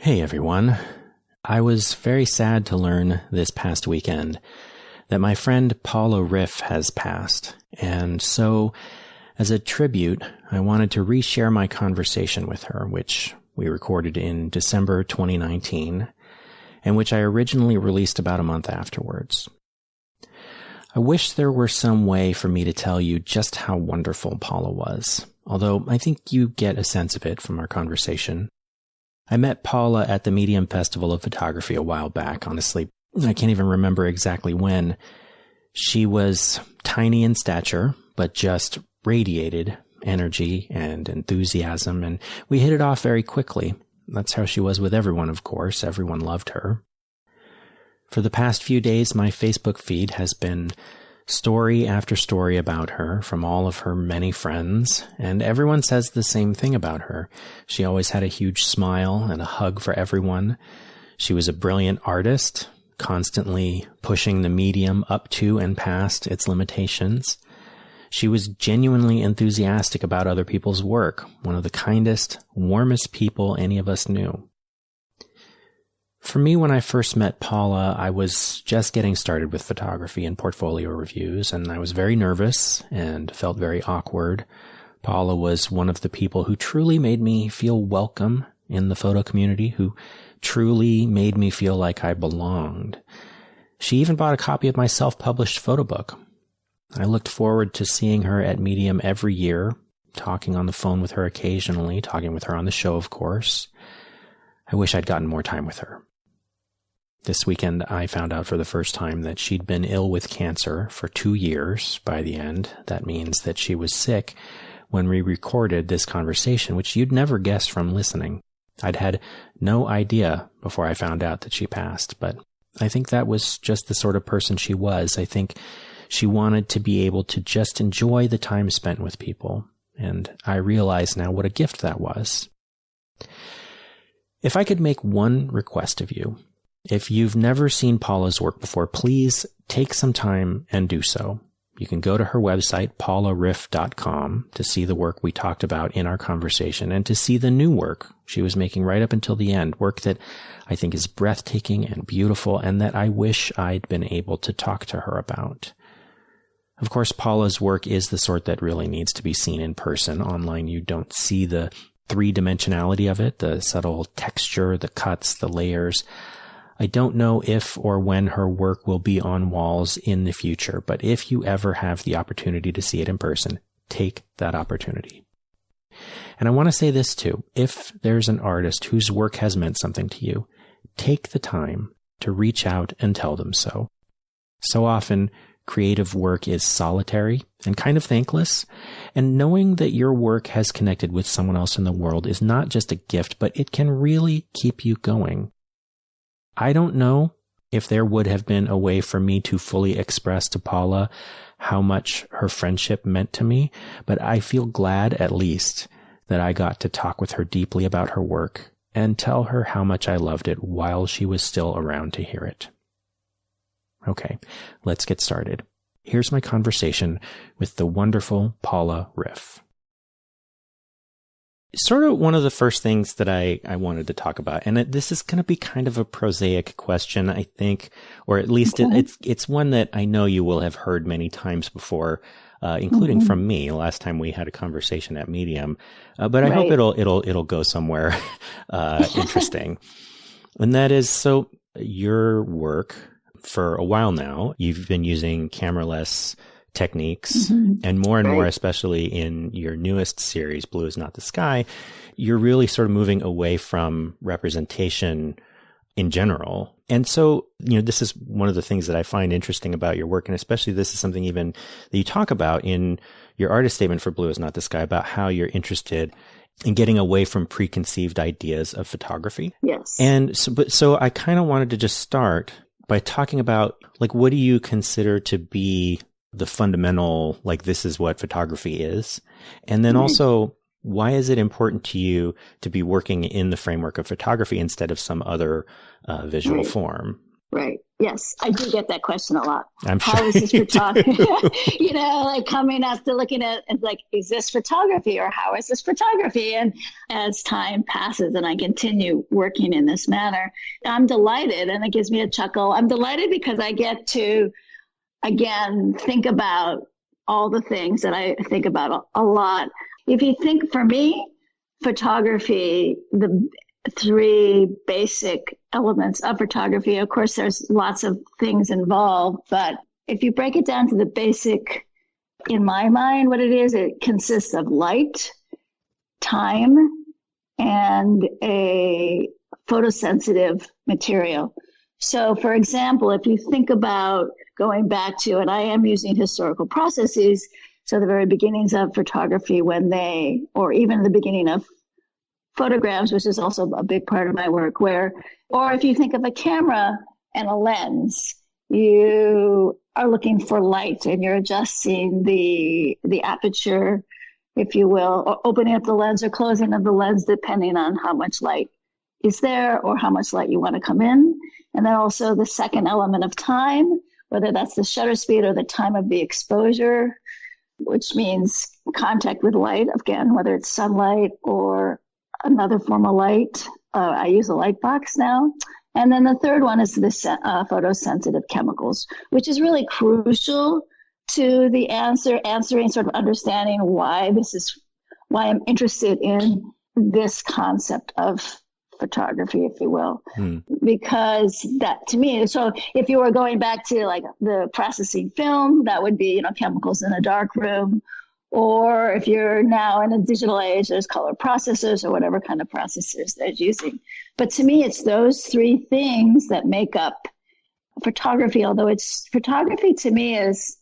Hey everyone. I was very sad to learn this past weekend that my friend Paula Riff has passed, and so as a tribute, I wanted to reshare my conversation with her, which we recorded in December 2019, and which I originally released about a month afterwards. I wish there were some way for me to tell you just how wonderful Paula was, although I think you get a sense of it from our conversation. I met Paula at the Medium Festival of Photography a while back. Honestly, I can't even remember exactly when. She was tiny in stature, but just radiated energy and enthusiasm, and we hit it off very quickly. That's how she was with everyone, of course. Everyone loved her. For the past few days, my Facebook feed has been story after story about her from all of her many friends, and everyone says the same thing about her. She always had a huge smile and a hug for everyone. She was a brilliant artist, constantly pushing the medium up to and past its limitations. She was genuinely enthusiastic about other people's work, one of the kindest, warmest people any of us knew. For me, when I first met Paula, I was just getting started with photography and portfolio reviews, and I was very nervous and felt very awkward. Paula was one of the people who truly made me feel welcome in the photo community, who truly made me feel like I belonged. She even bought a copy of my self-published photo book. I looked forward to seeing her at Medium every year, talking on the phone with her occasionally, talking with her on the show, of course. I wish I'd gotten more time with her. This weekend, I found out for the first time that she'd been ill with cancer for 2 years by the end. That means that she was sick when we recorded this conversation, which you'd never guess from listening. I'd had no idea before I found out that she passed, but I think that was just the sort of person she was. I think she wanted to be able to just enjoy the time spent with people, and I realize now what a gift that was. If I could make one request of you, if you've never seen Paula's work before, please take some time and do so. You can go to her website, paulariff.com, to see the work we talked about in our conversation and to see the new work she was making right up until the end, work that I think is breathtaking and beautiful and that I wish I'd been able to talk to her about. Of course, Paula's work is the sort that really needs to be seen in person. Online, you don't see the three-dimensionality of it, the subtle texture, the cuts, the layers. I don't know if or when her work will be on walls in the future, but if you ever have the opportunity to see it in person, take that opportunity. And I want to say this too. If there's an artist whose work has meant something to you, take the time to reach out and tell them so. So often, creative work is solitary and kind of thankless, and knowing that your work has connected with someone else in the world is not just a gift, but it can really keep you going. I don't know if there would have been a way for me to fully express to Paula how much her friendship meant to me, but I feel glad at least that I got to talk with her deeply about her work and tell her how much I loved it while she was still around to hear it. Okay, let's get started. Here's my conversation with the wonderful Paula Riff. Sort of one of the first things that I wanted to talk about, and this is going to be kind of a prosaic question, I think, or at least it's one that I know you will have heard many times before, including from me last time we had a conversation at Medium. But I hope it'll go somewhere interesting. And that is, so your work for a while now, you've been using camera-less techniques, and more, especially in your newest series, Blue is Not the Sky, you're really sort of moving away from representation in general. And so, this is one of the things that I find interesting about your work, and especially this is something even that you talk about in your artist statement for Blue is Not the Sky, about how you're interested in getting away from preconceived ideas of photography. Yes. And so I kind of wanted to just start by talking about, what do you consider to be the fundamental, this is what photography is? And then also, why is it important to you to be working in the framework of photography instead of some other visual form? Right. Yes, I do get that question a lot. I'm How sure is this you do. photography? Like coming after looking at it, like, is this photography or how is this photography? And as time passes and I continue working in this manner, I'm delighted, and it gives me a chuckle. I'm delighted because I get to, again, think about all the things that I think about a lot. If you think, for me, photography, the three basic elements of photography. Of course, there's lots of things involved, but if you break it down to the basic, in my mind, what it is, it consists of light, time, and a photosensitive material. So, for example, if you think about going back to, and I am using historical processes, so the very beginnings of photography or even the beginning of photographs, which is also a big part of my work, or if you think of a camera and a lens, you are looking for light and you're adjusting the aperture, if you will, or opening up the lens or closing of the lens, depending on how much light is there or how much light you want to come in. And then also the second element of time, whether that's the shutter speed or the time of the exposure, which means contact with light, again, whether it's sunlight or another form of light. I use a light box now. And then the third one is the photosensitive chemicals, which is really crucial to the answering, sort of understanding why I'm interested in this concept of photography, if you will, because that, to me, so if you were going back to like the processing film, that would be, chemicals in a dark room. Or if you're now in a digital age, there's color processors or whatever kind of processors they're using. But to me, it's those three things that make up photography. Although photography to me is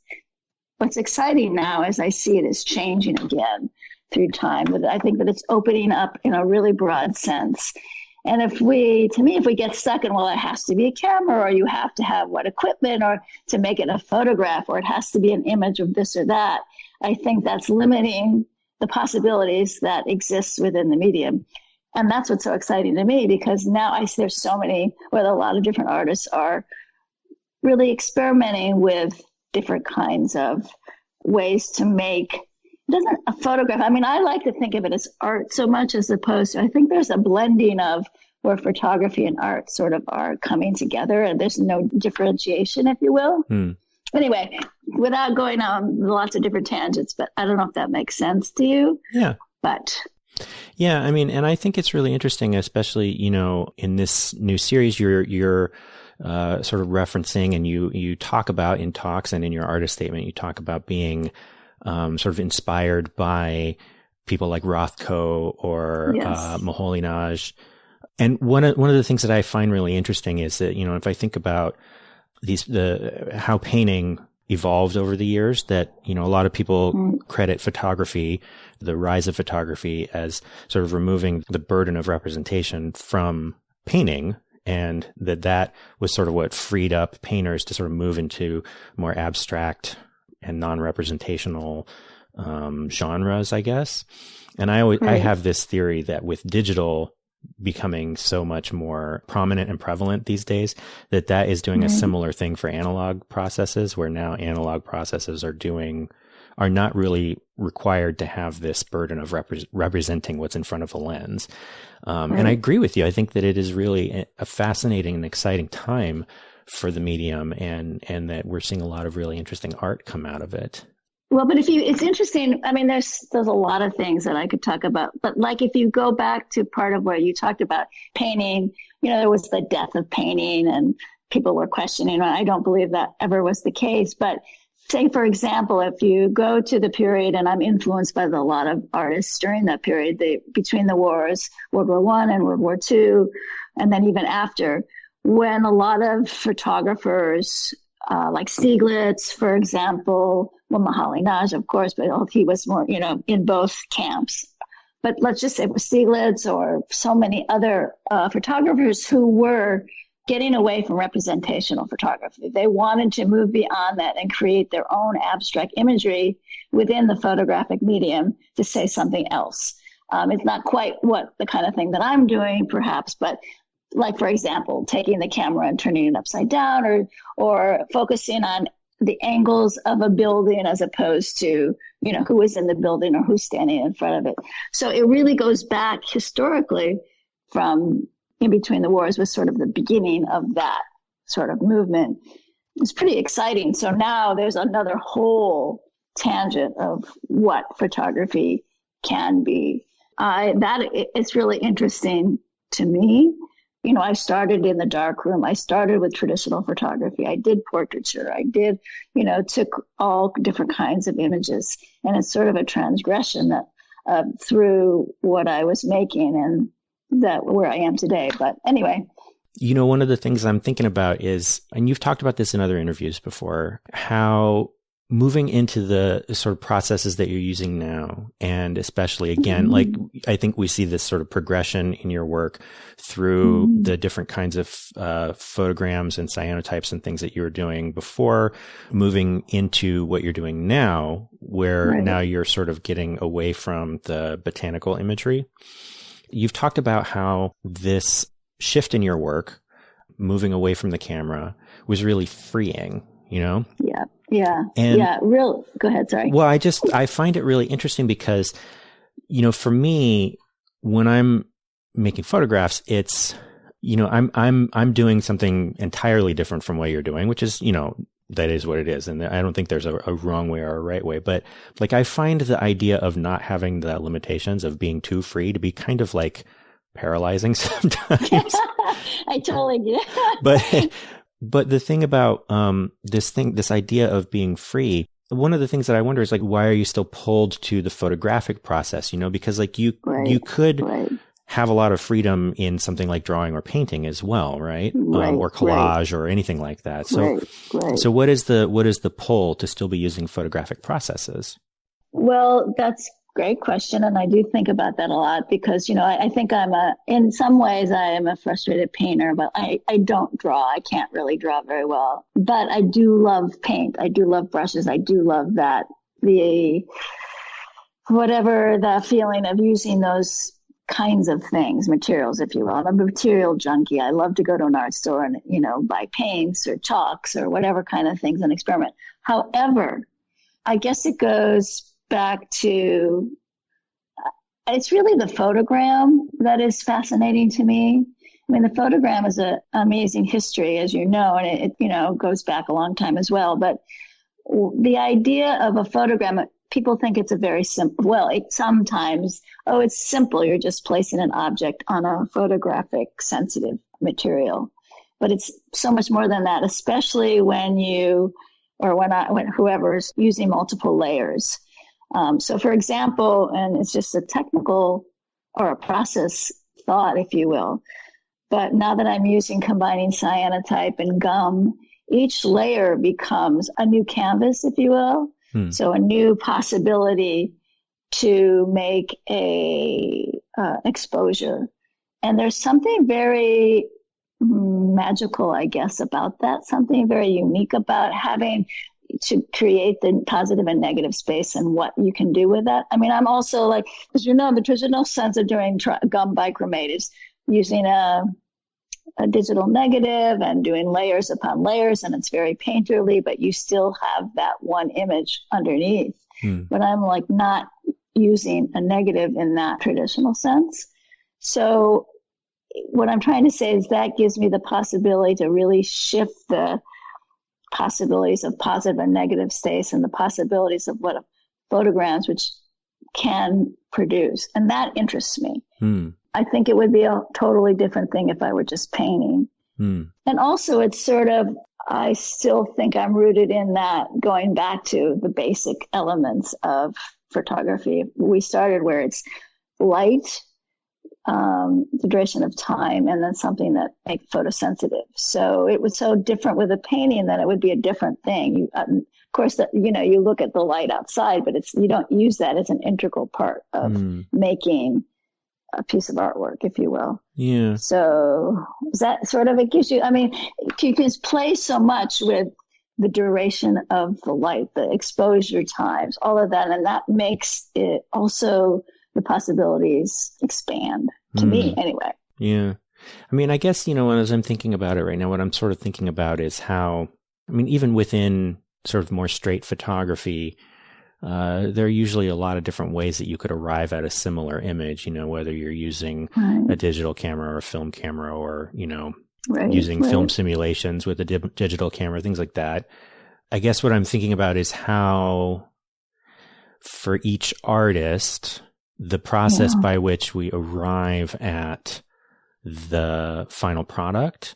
what's exciting now, as I see it, is changing again through time. But I think that it's opening up in a really broad sense. And if we get stuck in, well, it has to be a camera, or you have to have what equipment, or to make it a photograph, or it has to be an image of this or that, I think that's limiting the possibilities that exist within the medium. And that's what's so exciting to me, because now I see there's so many, where a lot of different artists are really experimenting with different kinds of ways to make a photograph. I mean, I like to think of it as art so much, as opposed to, I think there's a blending of where photography and art sort of are coming together, and there's no differentiation, if you will. Anyway, without going on lots of different tangents, but I don't know if that makes sense to you. Yeah. But yeah, I mean, and I think it's really interesting, especially, in this new series, you're sort of referencing, and you talk about in talks and in your artist statement, you talk about being sort of inspired by people like Rothko or Moholy-Nagy. And one of the things that I find really interesting is that, if I think about how painting evolved over the years, that, a lot of people credit photography, the rise of photography, as sort of removing the burden of representation from painting, and that was sort of what freed up painters to sort of move into more abstract and non-representational genres, I guess. And I have this theory that with digital becoming so much more prominent and prevalent these days, that is doing a similar thing for analog processes, where now analog processes are not really required to have this burden of representing what's in front of a lens. And I agree with you. I think that it is really a fascinating and exciting time for the medium, and that we're seeing a lot of really interesting art come out of it. Well, but it's interesting. I mean, there's a lot of things that I could talk about, but like if you go back to part of where you talked about painting, there was the death of painting, and people were questioning. I don't believe that ever was the case, but say, for example, if you go to the period, and I'm influenced by a lot of artists during that period, between the wars, World War I and World War II, and then even after, when a lot of photographers, like Stieglitz, for example, Moholy-Nagy, of course, but he was more, in both camps. But let's just say Stieglitz or so many other photographers who were getting away from representational photography. They wanted to move beyond that and create their own abstract imagery within the photographic medium to say something else. It's not quite the kind of thing that I'm doing, perhaps, but like, for example, taking the camera and turning it upside down, or focusing on the angles of a building as opposed to, who is in the building or who's standing in front of it. So it really goes back historically from In Between the Wars was sort of the beginning of that sort of movement. It's pretty exciting. So now there's another whole tangent of what photography can be. It's really interesting to me. I started in the darkroom. I started with traditional photography. I did portraiture. I did, took all different kinds of images. And it's sort of a transgression that through what I was making and that where I am today. But anyway. One of the things I'm thinking about is, and you've talked about this in other interviews before, how moving into the sort of processes that you're using now, and especially again, like I think we see this sort of progression in your work through the different kinds of photograms and cyanotypes and things that you were doing before moving into what you're doing now, where now you're sort of getting away from the botanical imagery. You've talked about how this shift in your work, moving away from the camera, was really freeing, Go ahead. Sorry. Well, I find it really interesting because, for me, when I'm making photographs, it's, I'm doing something entirely different from what you're doing, which is, that is what it is. And I don't think there's a wrong way or a right way, but like, I find the idea of not having the limitations of being too free to be kind of like paralyzing sometimes. I totally get. But the thing about this idea of being free, one of the things that I wonder is like, why are you still pulled to the photographic process? Because like you could have a lot of freedom in something like drawing or painting as well, right? Or collage or anything like that. So so what is the pull to still be using photographic processes? Well, that's great question. And I do think about that a lot because, I think in some ways I am a frustrated painter, but I don't draw. I can't really draw very well, but I do love paint. I do love brushes. I do love whatever the feeling of using those kinds of things, materials, if you will. I'm a material junkie. I love to go to an art store and, buy paints or chalks or whatever kind of things and experiment. However, I guess it goes back to, it's really the photogram that is fascinating to me. I mean, the photogram is an amazing history, as you know, and it goes back a long time as well. But the idea of a photogram, people think it's a very simple, sometimes, it's simple. You're just placing an object on a photographic sensitive material. But it's so much more than that, especially when whoever's using multiple layers. So for example, and it's just a technical or a process thought, if you will, but now that I'm combining cyanotype and gum, each layer becomes a new canvas, if you will. So a new possibility to make a exposure. And there's something very magical, I guess, about that, something very unique about having to create the positive and negative space and what you can do with that. I mean, I'm also like, as the traditional sense of doing gum bichromate is using a digital negative and doing layers upon layers, and it's very painterly, but you still have that one image underneath. But I'm like not using a negative in that traditional sense. So what I'm trying to say is that gives me the possibility to really shift the possibilities of positive and negative states and the possibilities of what photograms which can produce. And that interests me. I think it would be a totally different thing if I were just painting. And also it's sort of, I still think I'm rooted in that, going back to the basic elements of photography. We started where it's light, the duration of time, and then something that makes photosensitive. So it was so different with a painting that it would be a different thing. Of course, you look at the light outside, but you don't use that as an integral part of making a piece of artwork, if you will. Yeah. So that sort of, it gives you, I mean, you can play so much with the duration of the light, the exposure times, all of that. And that makes it also, the possibilities expand to me anyway. Yeah. I mean, I guess, as I'm thinking about it right now, what I'm sort of thinking about is how, I mean, even within sort of more straight photography, there are usually a lot of different ways that you could arrive at a similar image, whether you're using a digital camera or a film camera or, using film simulations with a digital camera, things like that. I guess what I'm thinking about is how for each artist, the process by which we arrive at the final product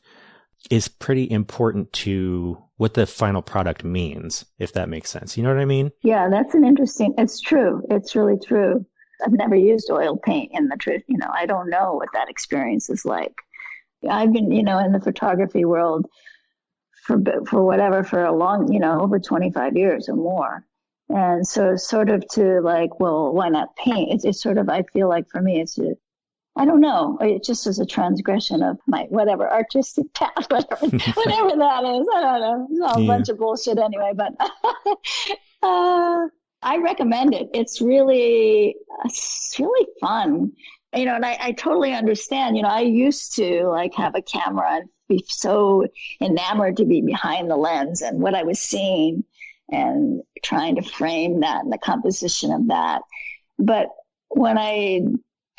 is pretty important to what the final product means, if that makes sense. You know what I mean? Yeah, it's true. It's really true. I've never used oil paint in the truth. I don't know what that experience is like. I've been, in the photography world for a long, over 25 years or more. And so sort of to like, well, why not paint? It's sort of, I feel like for me, I don't know. It just is a transgression of my whatever artistic path, whatever that is. I don't know. It's all a bunch of bullshit anyway, but I recommend it. It's really fun. And I totally understand. I used to like have a camera and be so enamored to be behind the lens and what I was seeing and trying to frame that and the composition of that. But when I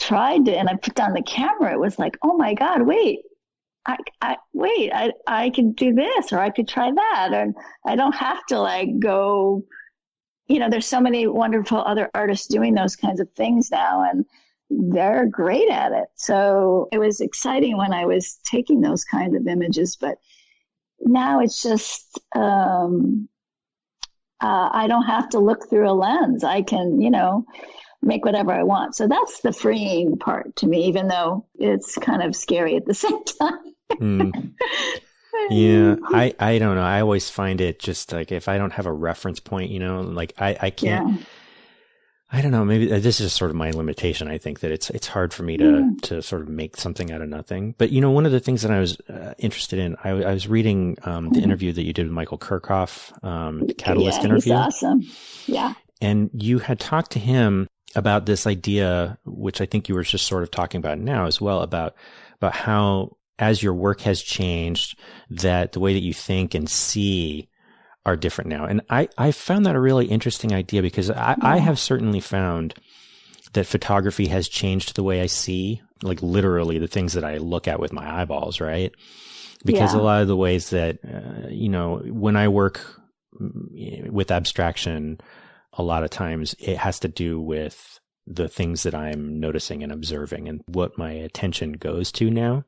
tried to, and I put down the camera, it was like, oh my God, wait, I could do this, or I could try that. And I don't have to like go, there's so many wonderful other artists doing those kinds of things now, and they're great at it. So it was exciting when I was taking those kinds of images, but now it's just, I don't have to look through a lens. I can, make whatever I want. So that's the freeing part to me, even though it's kind of scary at the same time. Yeah, I don't know. I always find it just like if I don't have a reference point, like I can't. I don't know. Maybe this is just sort of my limitation. I think that it's hard for me to sort of make something out of nothing. But one of the things that I was interested in, I was reading the interview that you did with Michael Kirkhoff, the Catalyst interview. He's awesome. Yeah. And you had talked to him about this idea, which I think you were just sort of talking about now as well, about how as your work has changed, that the way that you think and see are different now. And I found that a really interesting idea because I have certainly found that photography has changed the way I see, like literally the things that I look at with my eyeballs, right? Because a lot of the ways that, when I work with abstraction, a lot of times it has to do with the things that I'm noticing and observing and what my attention goes to now.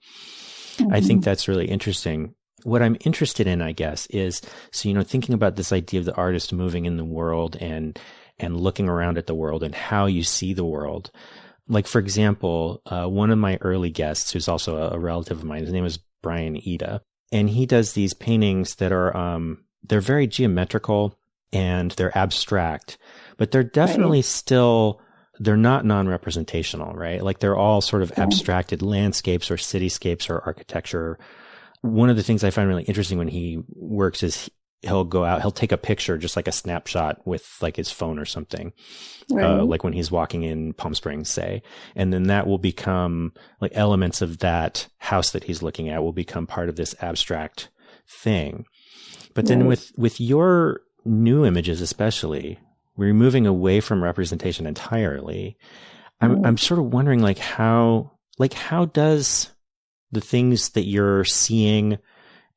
I think that's really interesting. What I'm interested in, I guess, is, so, thinking about this idea of the artist moving in the world and looking around at the world and how you see the world. Like, for example, one of my early guests, who's also a relative of mine, his name is Brian Ida, and he does these paintings that are, they're very geometrical and they're abstract, but they're definitely still, they're not non-representational, right? Like they're all sort of abstracted landscapes or cityscapes or architecture. One of the things I find really interesting when he works is he'll go out, he'll take a picture, just like a snapshot with like his phone or something, like when he's walking in Palm Springs, say, and then that will become like elements of that house that he's looking at will become part of this abstract thing. But then with your new images, especially, we're moving away from representation entirely. I'm sort of wondering how does the things that you're seeing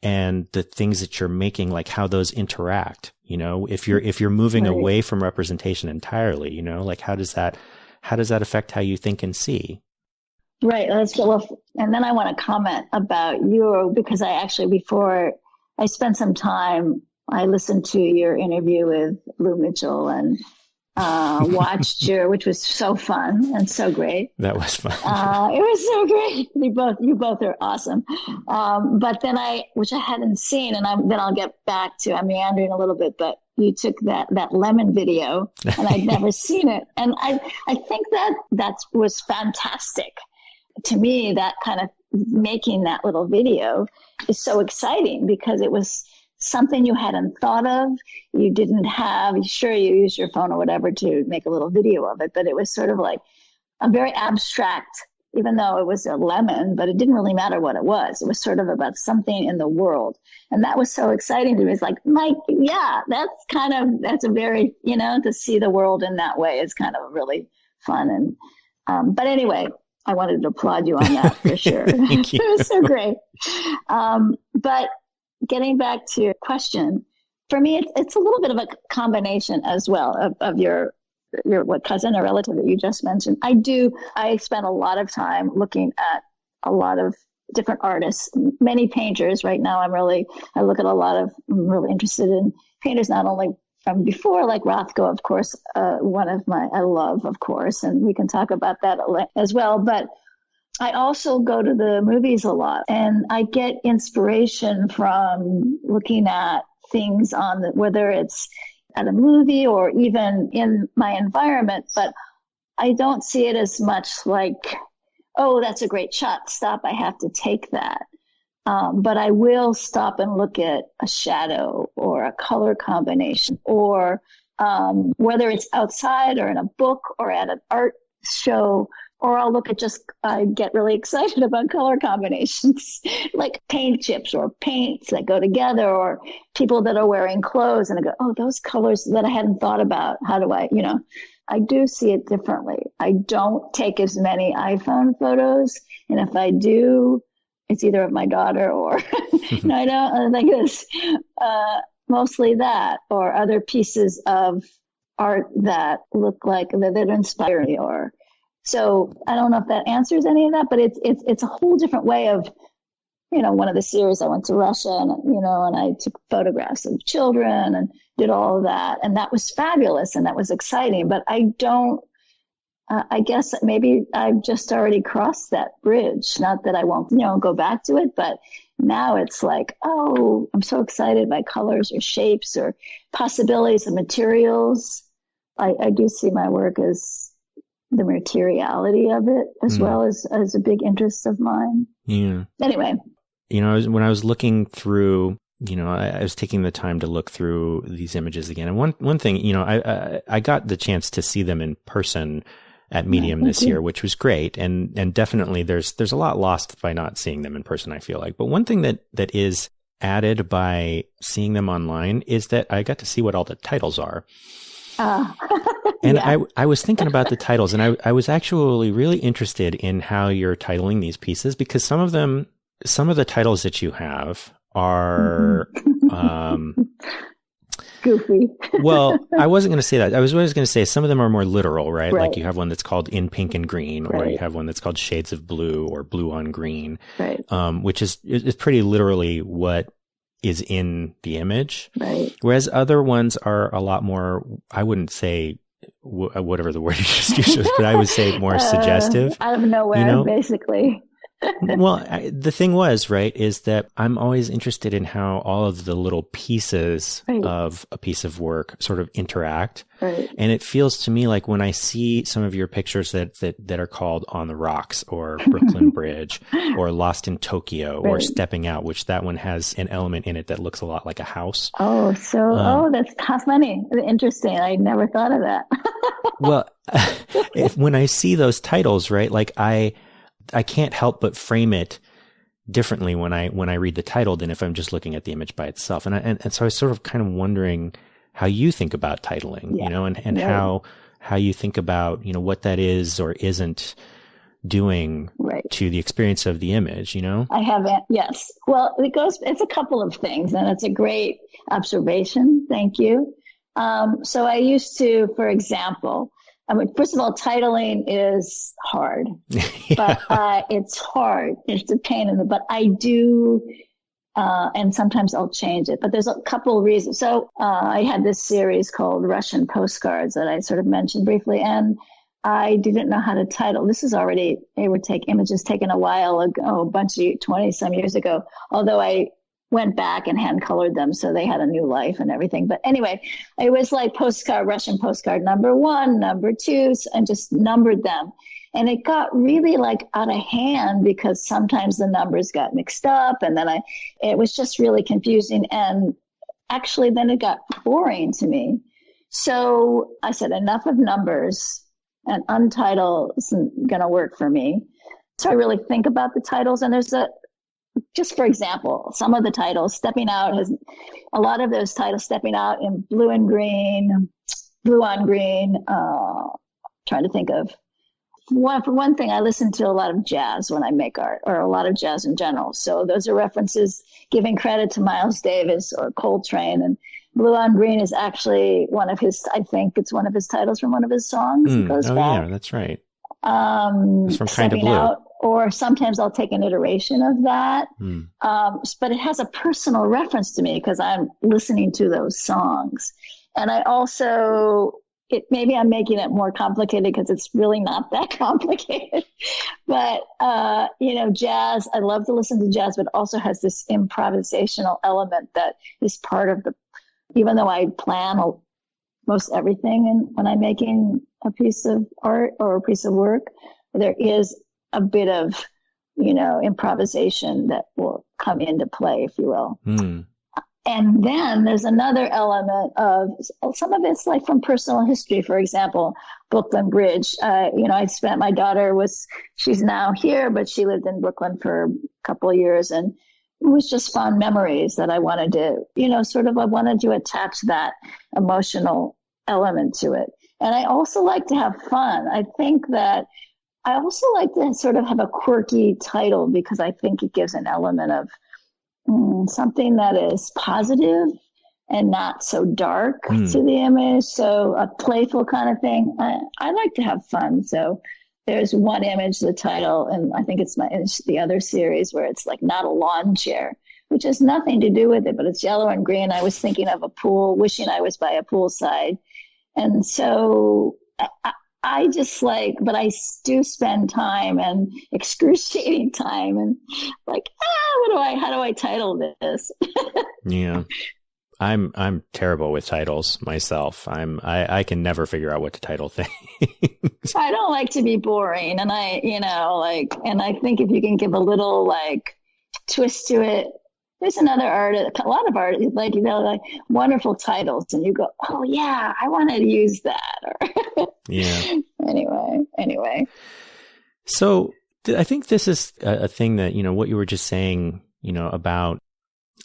and the things that you're making, like how those interact, if you're moving away from representation entirely, like how does that affect how you think and see? Right. And then I want to comment about you, because before I spent some time, I listened to your interview with Lou Mitchell and watched which was so fun and so great. That was fun. It was so great. You both are awesome. But then which I hadn't seen, and then I'll get back to, I'm meandering a little bit, but you took that lemon video and I'd never seen it. And I think that was fantastic. To me, that kind of making that little video is so exciting because it was something you hadn't thought of. You didn't have, sure, you used your phone or whatever to make a little video of it, but it was sort of like a very abstract even though it was a lemon, but it didn't really matter what it was. It was sort of about something in the world. And that was so exciting to me. It's like, Mike, yeah, that's a very, to see the world in that way is kind of really fun. And, but anyway, I wanted to applaud you on that for sure. Thank you. It was so great. But getting back to your question, for me, it's a little bit of a combination as well of your what cousin or relative that you just mentioned. I spend a lot of time looking at a lot of different artists, many painters. Right now, I'm really interested in painters, not only from before, like Rothko, of course, I love, of course, and we can talk about that as well. But I also go to the movies a lot, and I get inspiration from looking at things whether it's at a movie or even in my environment, but I don't see it as much like, oh, that's a great shot. Stop. I have to take that. But I will stop and look at a shadow or a color combination, or whether it's outside or in a book or at an art show, or I'll look at I get really excited about color combinations, like paint chips or paints that go together, or people that are wearing clothes, and I go, oh, those colors that I hadn't thought about. How do I do see it differently. I don't take as many iPhone photos. And if I do, it's either of my daughter or, I think it's mostly that, or other pieces of art that look like that inspire me. So I don't know if that answers any of that, but it's a whole different way of, one of the series I went to Russia and I took photographs of children and did all of that. And that was fabulous and that was exciting. But I guess maybe I've just already crossed that bridge. Not that I won't, go back to it, but now it's like, oh, I'm so excited by colors or shapes or possibilities of materials. I do see my work as the materiality of it as well as a big interest of mine. Yeah. Anyway. When I was looking through, I was taking the time to look through these images again. And one thing, I got the chance to see them in person at Medium this year, which was great. And definitely there's a lot lost by not seeing them in person, I feel like. But one thing that is added by seeing them online is that I got to see what all the titles are. And yeah. I was thinking about the titles, and I was actually really interested in how you're titling these pieces, because some of the titles that you have are goofy. Well, I wasn't going to say that. I was always going to say some of them are more literal, right? Like you have one that's called In Pink and Green, or you have one that's called Shades of Blue or Blue on Green, which is pretty literally what is in the image. Right. Whereas other ones are a lot more, I wouldn't say whatever the word you just used, but I would say more suggestive. Out of nowhere, basically. Well, the thing is that I'm always interested in how all of the little pieces of a piece of work sort of interact. Right. And it feels to me like when I see some of your pictures that are called On the Rocks or Brooklyn Bridge or Lost in Tokyo or Stepping Out, which that one has an element in it that looks a lot like a house. Oh, that's funny. Interesting. I never thought of that. Well, when I see those titles, right, like I can't help but frame it differently when I read the title than if I'm just looking at the image by itself. And so I was sort of kind of wondering how you think about titling, and how you think about, what that is or isn't doing to the experience of the image, I haven't. Yes. Well, it's a couple of things, and it's a great observation. Thank you. So I used to, for example, first of all, titling is hard, but it's hard. It's a pain in the butt. I do, and sometimes I'll change it, but there's a couple of reasons. So I had this series called Russian Postcards that I sort of mentioned briefly, and I didn't know how to title. It would take images taken a while ago, a bunch of 20 some years ago, although I went back and hand colored them, so they had a new life and everything. But anyway, it was like Russian postcard number 1, number 2, and just numbered them. And it got really like out of hand because sometimes the numbers got mixed up, and then it was just really confusing. And actually then it got boring to me. So I said, enough of numbers, and untitled isn't going to work for me. So I really think about the titles, and just for example, some of the titles, Stepping Out has a lot of those titles, Stepping Out in blue and green, blue on green, trying to think of for one thing, I listen to a lot of jazz when I make art, or a lot of jazz in general. So those are references giving credit to Miles Davis or Coltrane. And Blue on Green is actually I think it's one of his titles from one of his songs. It goes back. Yeah, that's right. It's from Kind of Blue. Out, or sometimes I'll take an iteration of that. But it has a personal reference to me because I'm listening to those songs. And I also, maybe I'm making it more complicated because it's really not that complicated. But, jazz, I love to listen to jazz, but also has this improvisational element that is part of even though I plan most everything when I'm making a piece of art or a piece of work, there is a bit of, improvisation that will come into play, if you will. And then there's another element of some of it's like from personal history. For example, Brooklyn Bridge. She's now here, but she lived in Brooklyn for a couple of years, and it was just fond memories that I wanted to, I wanted to attach that emotional element to it. And I also like to have fun. I think that I also like to sort of have a quirky title because I think it gives an element of something that is positive and not so dark to the image. So a playful kind of thing. I like to have fun. So there's one image, the title, and I think it's the other series where it's like Not a Lawn Chair, which has nothing to do with it, but it's yellow and green. I was thinking of a pool, wishing I was by a poolside. And so I just but I do spend time and excruciating time and how do I title this? Yeah. I'm terrible with titles myself. I can never figure out what to title things. I don't like to be boring. And and I think if you can give a little twist to it, there's another artist, a lot of artists, like wonderful titles, and you go, oh yeah, I wanted to use that. Yeah. Anyway. So I think this is a thing that, what you were just saying, about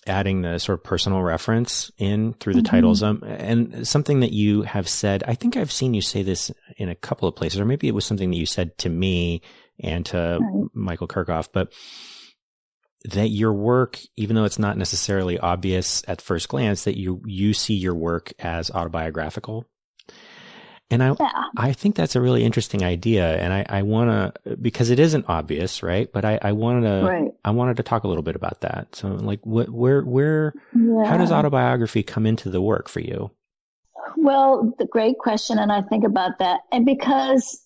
adding the sort of personal reference in through the titles. And something that you have said, I think I've seen you say this in a couple of places, or maybe it was something that you said to me and to Michael Kirchhoff, but that your work, even though it's not necessarily obvious at first glance, that you see your work as autobiographical. And I think that's a really interesting idea. And I want to, because it isn't obvious, right? But I wanted to talk a little bit about that. So how does autobiography come into the work for you? Well, the great question. And I think about that. And because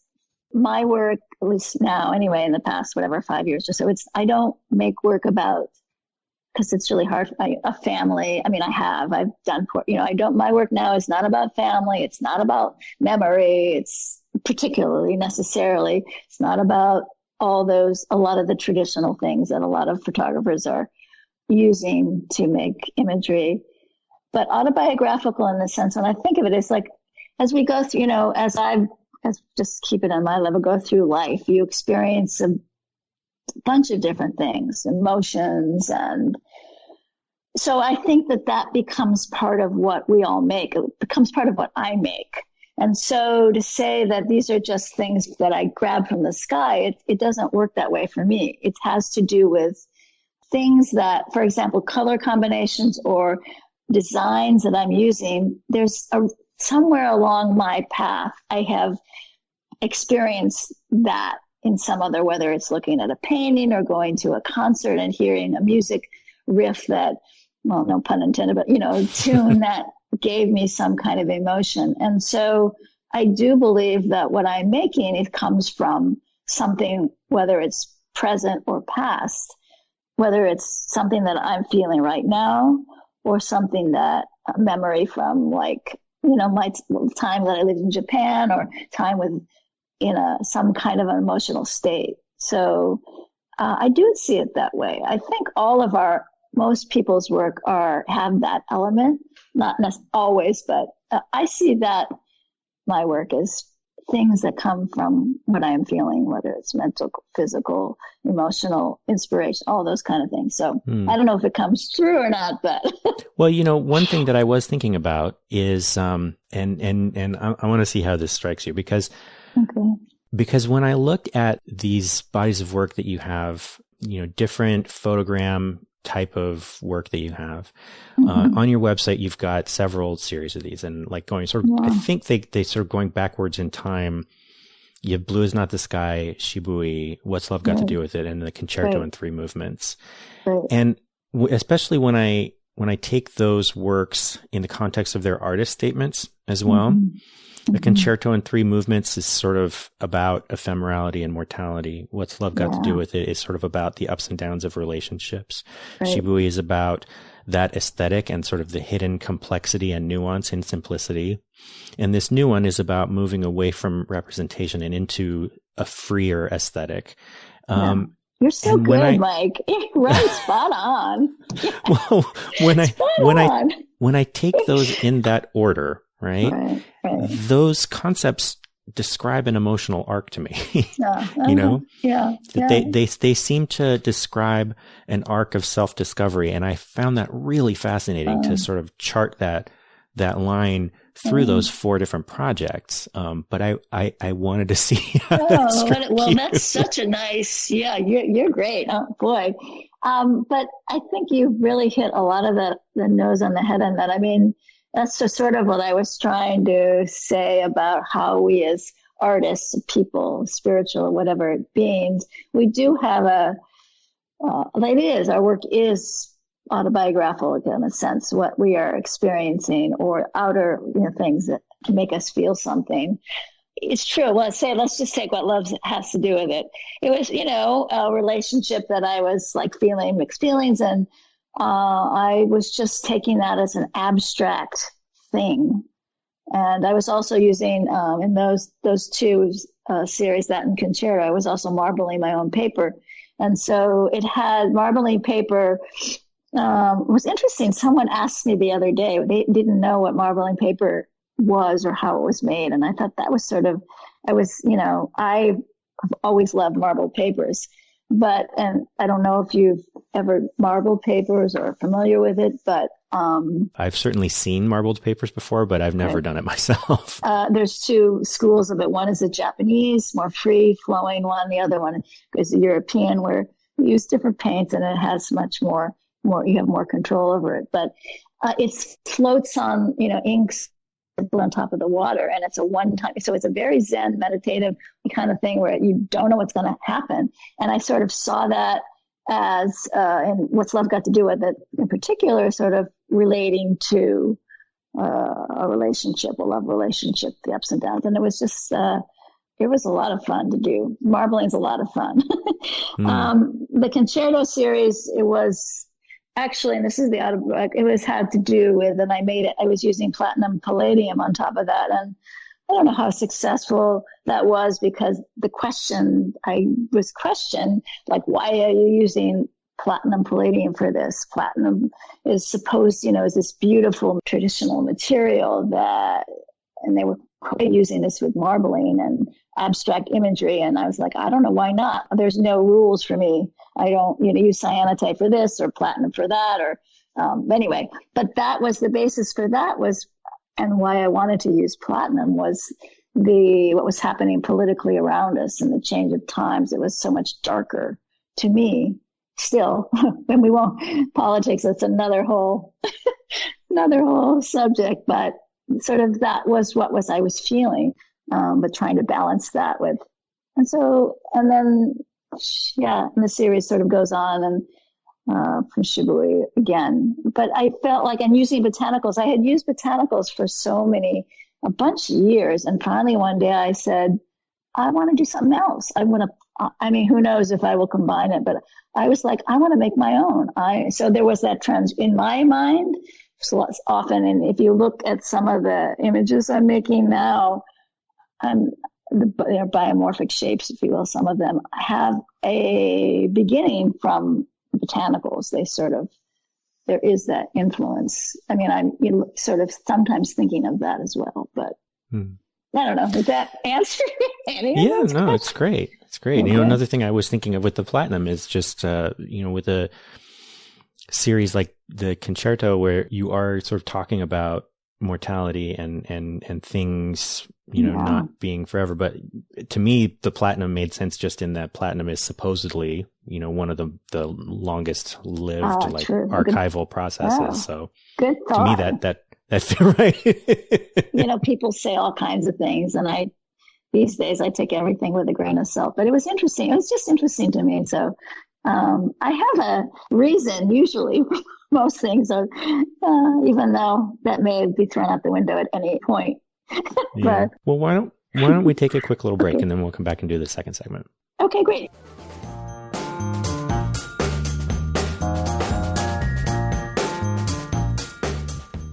my work, at least now anyway, in the past, 5 years or so, I don't make work about, because it's really hard. A family. I mean, I've done, my work now is not about family. It's not about memory. It's particularly necessarily. It's not about a lot of the traditional things that a lot of photographers are using to make imagery. But autobiographical in the sense, when I think of it, it's like, as we go through, just keep it on my level, go through life, you experience a bunch of different things, emotions. And so I think that becomes part of what we all make. It becomes part of what I make. And so to say that these are just things that I grab from the sky, it doesn't work that way for me. It has to do with things that, for example, color combinations or designs that I'm using. There's somewhere along my path, I have experienced that in some other, whether it's looking at a painting or going to a concert and hearing a music riff that, well, no pun intended, but, tune that gave me some kind of emotion. And so I do believe that what I'm making, it comes from something, whether it's present or past, whether it's something that I'm feeling right now or something that a memory from my time that I lived in Japan or time some kind of an emotional state. So I do see it that way. I think most people's work have that element, not always, but I see that my work is things that come from what I am feeling, whether it's mental, physical, emotional, inspiration, all those kind of things. So I don't know if it comes true or not, but. Well, one thing that I was thinking about is, and I want to see how this strikes you, because when I look at these bodies of work that you have, different photogram type of work that you have on your website, you've got several series of these, and like going sort of, I think they sort of going backwards in time. You have Blue Is Not the Sky, Shibui, What's Love Got to Do with It, and the Concerto in 3 movements. And especially when I take those works in the context of their artist statements as well, the Concerto in 3 movements is sort of about ephemerality and mortality. What's Love Got to Do with It is sort of about the ups and downs of relationships. Shibui is about that aesthetic and sort of the hidden complexity and nuance and simplicity. And this new one is about moving away from representation and into a freer aesthetic. You're so good, Mike. Right, spot on. Well, when I take those in that order, right. Those concepts describe an emotional arc to me. They seem to describe an arc of self-discovery, and I found that really fascinating to sort of chart that line through those 4 different projects. But I wanted to see how that struck you. That's such a nice, you're great. Oh boy. But I think you really hit a lot of the nose on the head on that. I mean, that's just sort of what I was trying to say about how we as artists, people, spiritual, whatever beings, we do have our work is autobiographical in a sense, what we are experiencing or outer things that make us feel something. It's true. Well, let's just take what love has to do with it. It was, a relationship that I was like feeling mixed feelings, and I was just taking that as an abstract thing. And I was also using, in those 2 series, that and Concerto, I was also marbling my own paper. And so it had marbling paper. It was interesting. Someone asked me the other day, they didn't know what marbling paper was or how it was made. And I thought that was I've always loved marbled papers. And I don't know if you've ever marbled papers or are familiar with it, but I've certainly seen marbled papers before, but I've never done it myself. There's 2 schools of it. One is a Japanese, more free flowing one. The other one is a European, where we use different paints and it has much more, you have more control over it. But it floats on, inks on top of the water, and it's a one-time. So it's a very Zen, meditative kind of thing where you don't know what's going to happen. And I sort of saw that as, and What's Love Got to Do with It in particular, sort of relating to a relationship, a love relationship, the ups and downs. And it was just, it was a lot of fun to do. Marbling's a lot of fun. The Concerto series, it was actually, and this is the autobiographical, it had to do with, and I was using platinum palladium on top of that. And I don't know how successful that was, because I was questioned, like, why are you using platinum palladium for this? Platinum is supposed, is this beautiful traditional material and they were using this with marbling and abstract imagery. And I was like, I don't know, why not? There's no rules for me. I don't, use cyanotite for this or platinum for that, or anyway. But that was the basis for that and why I wanted to use platinum was what was happening politically around us and the change of times. It was so much darker to me still. When we won't politics, that's another whole subject. But sort of that was I was feeling, but trying to balance that with, and then the series sort of goes on and from Shibui again. But I felt like I'm using botanicals. I had used botanicals for a bunch of years. And finally one day I said, I want to do something else. Who knows if I will combine it, but I was like, I want to make my own. So there was that trend in my mind. So often, and if you look at some of the images I'm making now, they're biomorphic shapes, if you will. Some of them have a beginning from botanicals. There is that influence. I mean, I'm sort of sometimes thinking of that as well, but I don't know. Did that answer any Yeah, of those no, questions? it's great. It's great. Okay. You know, another thing I was thinking of with the platinum is just, with a series like the concerto where you are sort of talking about mortality and things, not being forever. But to me, the platinum made sense just in that platinum is supposedly, one of the longest lived archival processes. So good thought. To me, that's right. People say all kinds of things, and these days I take everything with a grain of salt. But it was interesting. It was just interesting to me. So I have a reason usually for most things, even though that may be thrown out the window at any point. Yeah. Well, why don't we take a quick little break and then we'll come back and do the second segment. Okay, great.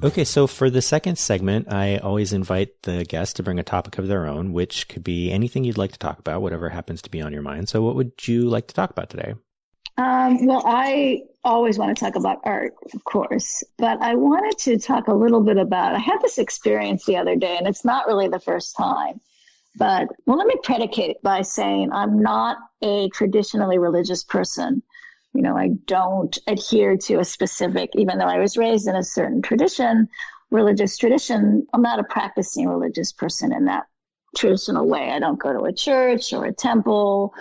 Okay, so for the second segment, I always invite the guest to bring a topic of their own, which could be anything you'd like to talk about, whatever happens to be on your mind. So what would you like to talk about today? Well, I always want to talk about art, of course, but I wanted to talk a little bit about, I had this experience the other day, and it's not really the first time, but let me predicate it by saying I'm not a traditionally religious person. I don't adhere to a specific, even though I was raised in a certain religious tradition, I'm not a practicing religious person in that traditional way. I don't go to a church or a temple.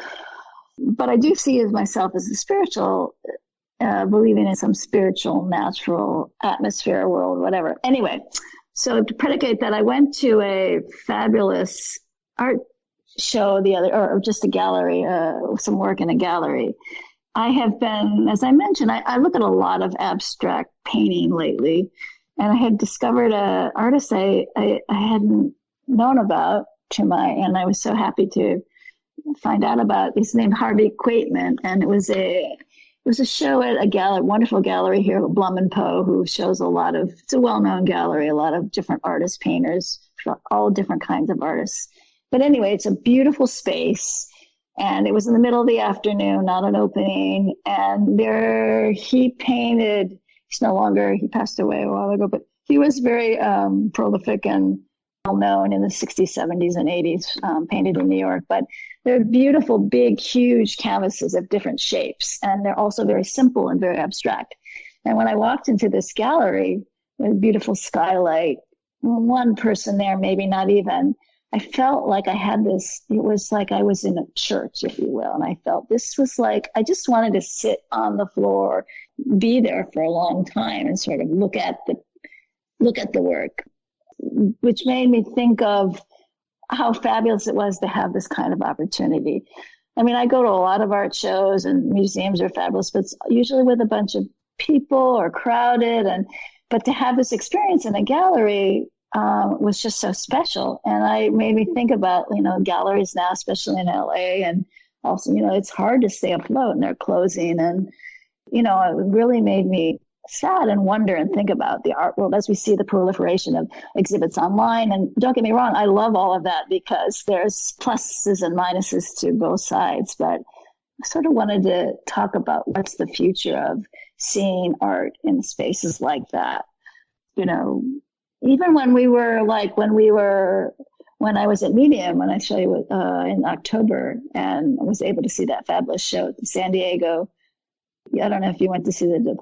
But I do see myself as a spiritual, believing in some spiritual, natural atmosphere, world, whatever. Anyway, so to predicate that, I went to a fabulous art show or just a gallery, some work in a gallery. I have been, as I mentioned, I look at a lot of abstract painting lately, and I had discovered an artist I hadn't known about, and I was so happy to find out about. He's named Harvey Quaitman, and it was a show at a gallery, wonderful gallery here, Blum and Poe, who shows it's a well-known gallery, a lot of different artists, painters, all different kinds of artists. But anyway, it's a beautiful space, and it was in the middle of the afternoon, not an opening, and he painted. He passed away a while ago, but he was very prolific and well-known in the 60s, 70s, and 80s, painted in New York. But they're beautiful, big, huge canvases of different shapes, and they're also very simple and very abstract. And when I walked into this gallery, a beautiful skylight, one person there, maybe not even, I felt like I had this, it was like I was in a church, if you will. And I felt this was like, I just wanted to sit on the floor, be there for a long time and sort of look at the work, which made me think of how fabulous it was to have this kind of opportunity. I mean, I go to a lot of art shows, and museums are fabulous, but it's usually with a bunch of people or crowded. But to have this experience in a gallery was just so special. And I made me think about, galleries now, especially in LA, and also, it's hard to stay afloat and they're closing. And, it really made me sad and wonder and think about the art world as we see the proliferation of exhibits online. And don't get me wrong, I love all of that because there's pluses and minuses to both sides. But I sort of wanted to talk about what's the future of seeing art in spaces like that. Even when I was at Medium, when I show you in October, and I was able to see that fabulous show at San Diego. I don't know if you went to see the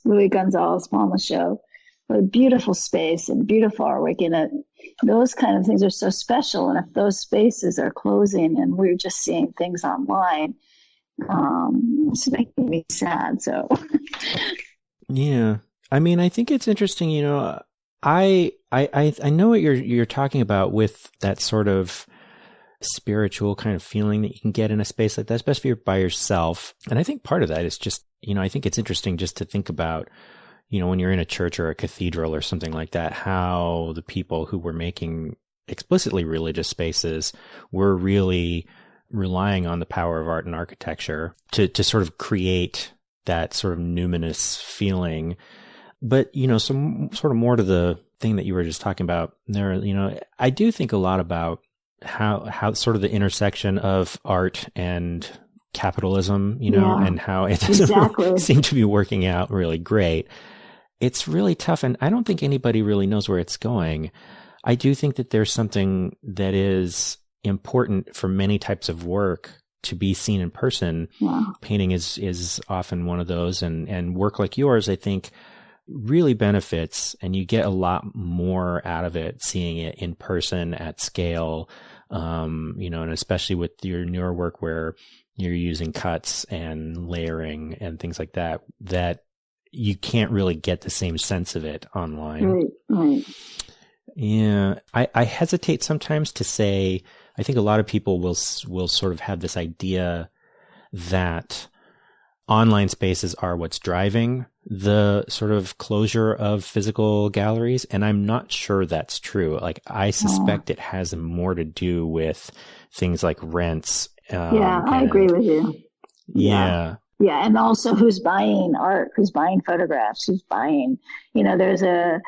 Louis Gonzalez Palma show. A beautiful space and beautiful artwork in it. Those kind of things are so special. And if those spaces are closing and we're just seeing things online, it's making me sad. So, yeah. I mean, I think it's interesting. I know what you're talking about with that sort of spiritual kind of feeling that you can get in a space like that, especially if you're by yourself. And I think part of that is just, I think it's interesting just to think about, when you're in a church or a cathedral or something like that, how the people who were making explicitly religious spaces were really relying on the power of art and architecture to sort of create that sort of numinous feeling. But, some sort of more to the thing that you were just talking about there, I do think a lot about how sort of the intersection of art and capitalism, and how it doesn't really seem to be working out really great. It's really tough. And I don't think anybody really knows where it's going. I do think that there's something that is important for many types of work to be seen in person. Yeah. Painting is often one of those, and work like yours, I think, really benefits, and you get a lot more out of it seeing it in person at scale. And especially with your newer work where you're using cuts and layering and things like that, that you can't really get the same sense of it online. Right. Yeah. I hesitate sometimes to say, I think a lot of people will sort of have this idea that online spaces are what's driving the sort of closure of physical galleries. And I'm not sure that's true. Like, I suspect it has more to do with things like rents. I agree with you. Yeah. Yeah. And also who's buying art, who's buying photographs, who's buying, there's a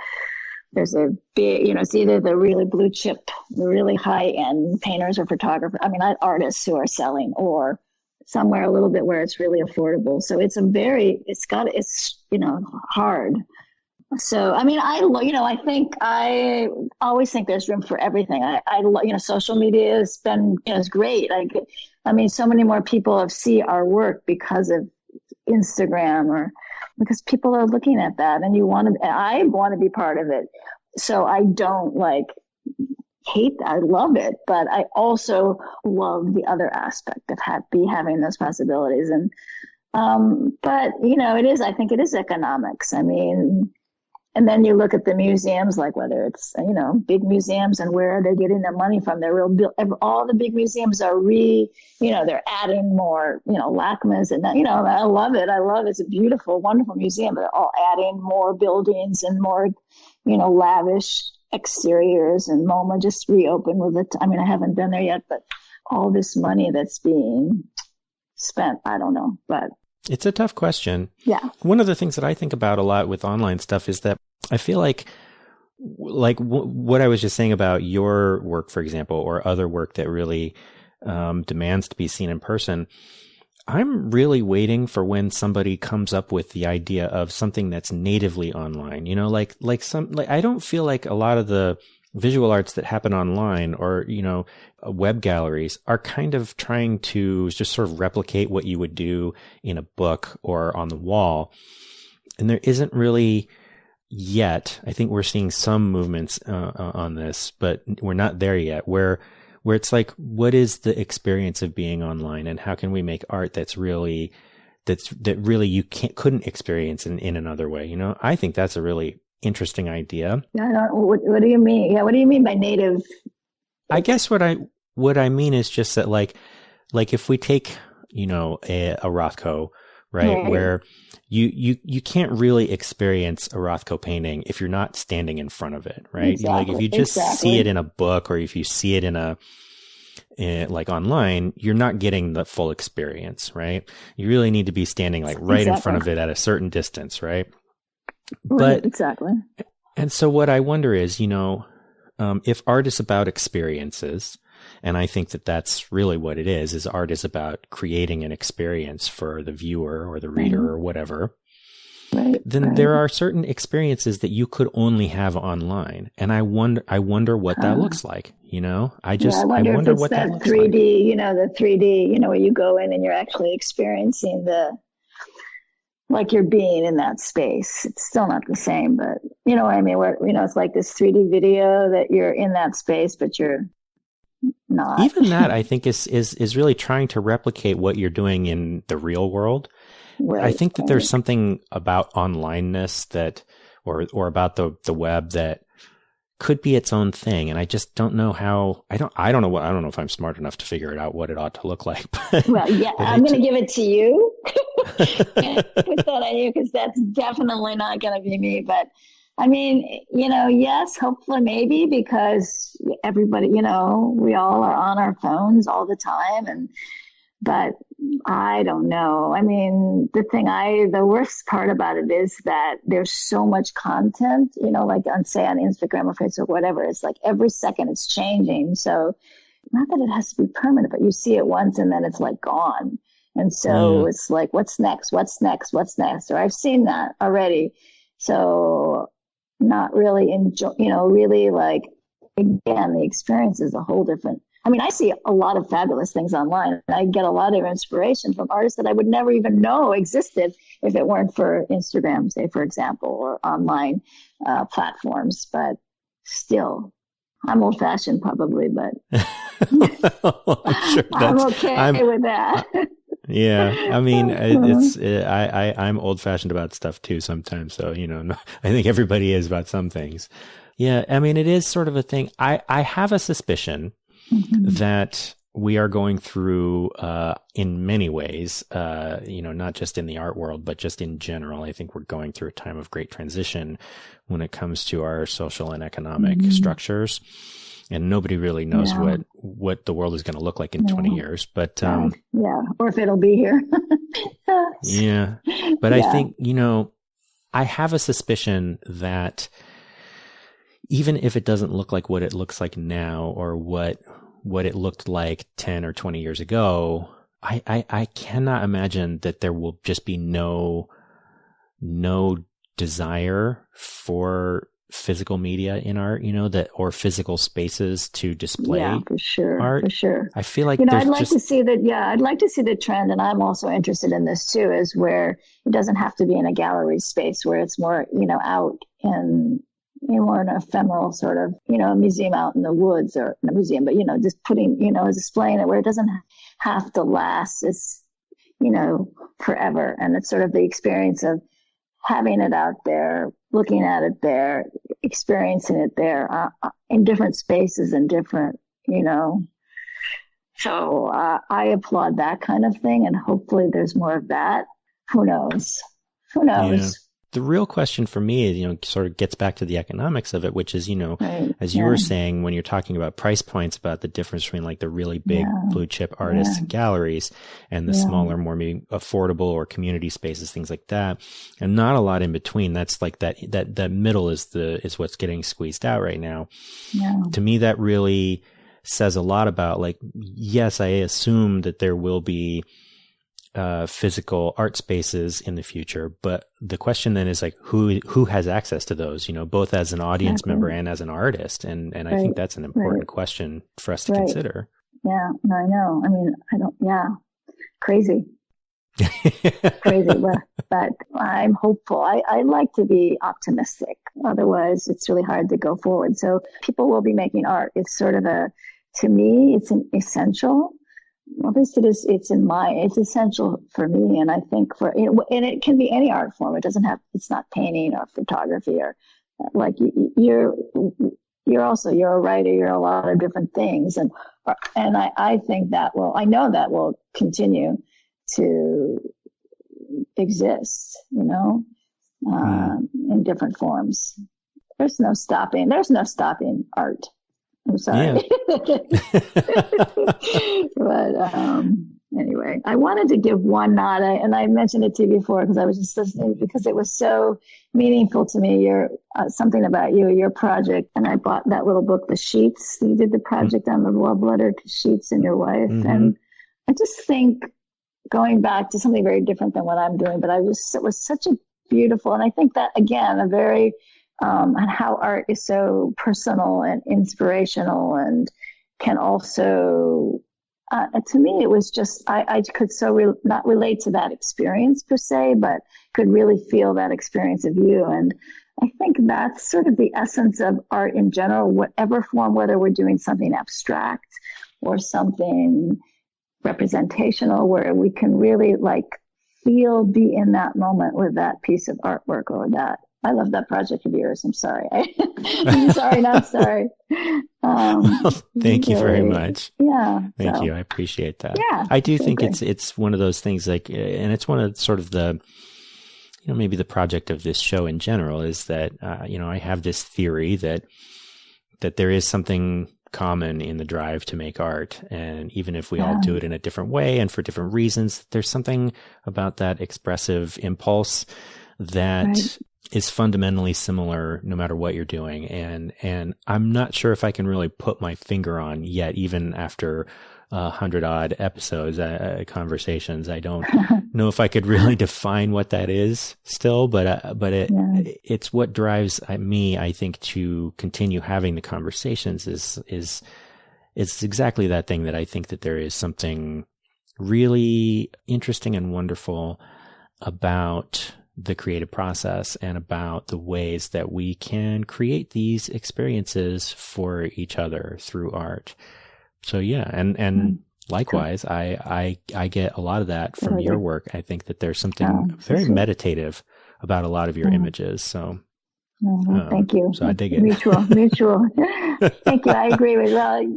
big, it's either the really blue chip, the really high end painters or photographers. I mean, artists who are selling, or somewhere a little bit where it's really affordable. So it's hard. So, I mean, I think I always think there's room for everything. Social media has been, is great. I mean, so many more people see our work because of Instagram, or because people are looking at that, and I want to be part of it. So I don't hate that. I love it, but I also love the other aspect of having those possibilities. And, but I think it is economics. I mean, and then you look at the museums, like whether it's, big museums, and where are they getting their money from? All the big museums are they're adding more, LACMAs and that, I love it. It's a beautiful, wonderful museum, but they're all adding more buildings and more, lavish exteriors. And MoMA just reopened with it. I mean, I haven't been there yet, but all this money that's being spent, I don't know, but it's a tough question. Yeah. One of the things that I think about a lot with online stuff is that I feel like what I was just saying about your work, for example, or other work that really demands to be seen in person. I'm really waiting for when somebody comes up with the idea of something that's natively online. I don't feel like a lot of the visual arts that happen online, or, web galleries, are kind of trying to just sort of replicate what you would do in a book or on the wall. And there isn't really yet. I think we're seeing some movements on this, but we're not there yet, where it's like, what is the experience of being online, and how can we make art that really you couldn't experience in another way? I think that's a really interesting idea. Yeah, what do you mean? Yeah, what do you mean by native? I guess what I mean is just that, like if we take, a Rothko, right, where you can't really experience a Rothko painting if you're not standing in front of it, right? Exactly. If you just see it in a book, or if you see it like online, you're not getting the full experience, right? You really need to be standing right in front of it at a certain distance, right? But exactly. And so what I wonder is, if art is about experiences, and I think that that's really what it is art is about creating an experience for the viewer or the reader or whatever, then there are certain experiences that you could only have online. And I wonder what that looks like, I wonder what that looks 3D, the 3D, where you go in and you're actually experiencing like you're being in that space. It's still not the same, but you know what I mean? Where, it's like this 3D video that you're in that space, but you're not. Even that, I think, is really trying to replicate what you're doing in the real world. Right, I think that there's something about onlineness that, or about the web, that could be its own thing. And I just don't know how. I don't know if I'm smart enough to figure it out what it ought to look like. Well, yeah, I'm going to give it to you. Put that on you, because that's definitely not going to be me. But I mean, yes, hopefully, maybe, because everybody, we all are on our phones all the time, but I don't know. I mean, the worst part about it is that there's so much content, like on Instagram or Facebook, whatever. It's like every second it's changing. So not that it has to be permanent, but you see it once and then it's gone. And so it's like, what's next? What's next? What's next? Or I've seen that already. So not really really again, the experience is a whole different. I mean, I see a lot of fabulous things online. I get a lot of inspiration from artists that I would never even know existed if it weren't for Instagram, say, for example, or online platforms. But still, I'm old-fashioned probably, but I'm okay with that. Yeah, I mean, I'm old-fashioned about stuff too sometimes. So, I think everybody is about some things. Yeah, I mean, it is sort of a thing. I have a suspicion that we are going through, in many ways, not just in the art world, but just in general. I think we're going through a time of great transition when it comes to our social and economic structures. And nobody really knows what the world is going to look like in 20 years. But, or if it'll be here. Yeah. But I think, I have a suspicion that even if it doesn't look like what it looks like now or what it looked like 10 or 20 years ago, I cannot imagine that there will just be no desire for physical media in art, or physical spaces to display art. For sure. I feel like I'd like to see that. Yeah, I'd like to see the trend, and I'm also interested in this too, is where it doesn't have to be in a gallery space, where it's more, out in more an ephemeral sort of, a museum out in the woods, or not a museum, but, just putting, displaying it where it doesn't have to last. It's, forever. And it's sort of the experience of having it out there, looking at it there, experiencing it there, in different spaces and different, So I applaud that kind of thing, and hopefully there's more of that. Who knows? Yeah. The real question for me is, sort of gets back to the economics of it, which is, as you were saying, when you're talking about price points, about the difference between like the really big blue chip artists and galleries and the smaller, more maybe affordable or community spaces, things like that, and not a lot in between. That's like that middle is what's getting squeezed out right now. Yeah. To me, that really says a lot about, like, yes, I assume that there will be physical art spaces in the future, but the question then is like, who has access to those, both as an audience member and as an artist, and I think that's an important question for us to consider. Yeah, no, I know. I mean, crazy, but I'm hopeful. I like to be optimistic. Otherwise, it's really hard to go forward. So people will be making art. It's sort of to me, it's an essential. Obviously, it's essential for me, and I think and it can be any art form. It's not painting or photography, or like you're a writer. You're a lot of different things, and I think I know that will continue to exist, in different forms. There's no stopping art. I'm sorry. Yeah. But anyway, I wanted to give one nod, and I mentioned it to you before because I was just listening, because it was so meaningful to me. Something about your project, and I bought that little book, The Sheets. You did the project on the love letter to Sheets and your wife. And I just think, going back to something very different than what I'm doing, but it was such a beautiful, and I think that, again, a very and how art is so personal and inspirational, and can also, to me, it was just, I could not relate to that experience per se, but could really feel that experience of you. And I think that's sort of the essence of art in general, whatever form, whether we're doing something abstract or something representational, where we can really be in that moment with that piece of artwork or that. I love that project of yours. I'm sorry. I'm sorry, not sorry. Thank you very much. Yeah. Thank you. I appreciate that. Yeah. I do think it's one of those things, and it's one of sort of the, maybe the project of this show in general is that, I have this theory that there is something common in the drive to make art. And even if we all do it in a different way and for different reasons, there's something about that expressive impulse that is fundamentally similar no matter what you're doing. And I'm not sure if I can really put my finger on yet, even after 100 odd episodes, conversations. I don't know if I could really define what that is still, but it's what drives me, I think, to continue having the conversations is it's exactly that thing, that I think that there is something really interesting and wonderful about the creative process and about the ways that we can create these experiences for each other through art. So yeah, and likewise, I get a lot of that from your work. I think that there's something very meditative about a lot of your images. So thank you. So I dig it. Mutual. Thank you. I agree with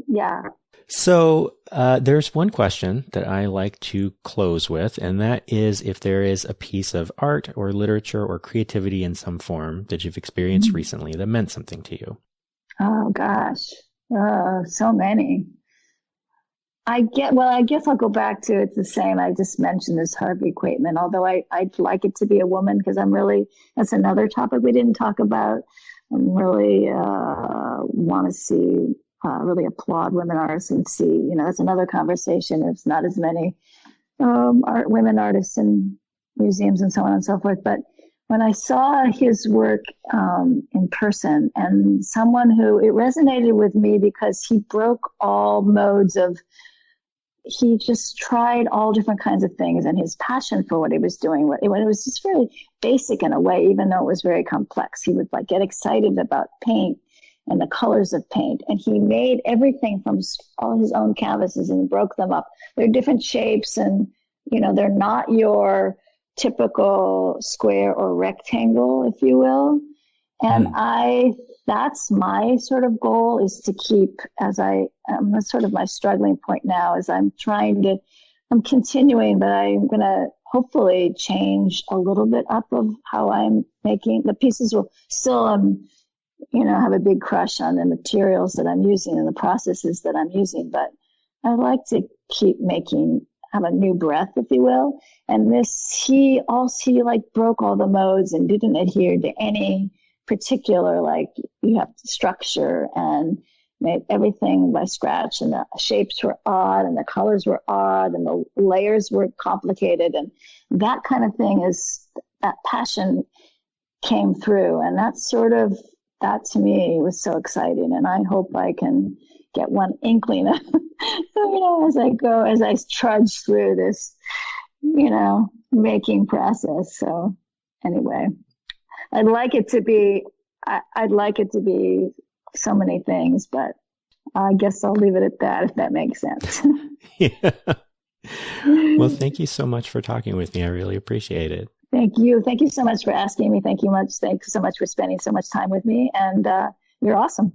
yeah. So there's one question that I like to close with, and that is if there is a piece of art or literature or creativity in some form that you've experienced recently that meant something to you. Oh, gosh. So many. I guess I'll go back to, it's the same. I just mentioned this Harvey Quaitman, although I'd like it to be a woman, because that's another topic we didn't talk about. I really want to see, really applaud women artists and see, that's another conversation. There's not as many women artists in museums and so on and so forth. But when I saw his work in person, and it resonated with me because he broke all modes he just tried all different kinds of things, and his passion for what he was doing, it was just really basic in a way, even though it was very complex. He would get excited about paint and the colors of paint. And he made everything from all his own canvases and broke them up. They're different shapes, and, they're not your typical square or rectangle, if you will. And that's my sort of goal, is to keep, that's sort of my struggling point now, is I'm continuing, but I'm going to hopefully change a little bit up of how I'm making the pieces. Will still, have a big crush on the materials that I'm using and the processes that I'm using, but I like to keep have a new breath, if you will. And he broke all the modes and didn't adhere to any particular, you have structure, and made everything by scratch, and the shapes were odd and the colors were odd and the layers were complicated, and that kind of thing that passion came through. And that to me was so exciting, and I hope I can get one inkling of, as I trudge through this, making process. So anyway, I'd like it to be so many things, but I guess I'll leave it at that, if that makes sense. Yeah. Well, thank you so much for talking with me. I really appreciate it. Thank you. Thank you so much for asking me. Thank you so much for spending so much time with me. And you're awesome.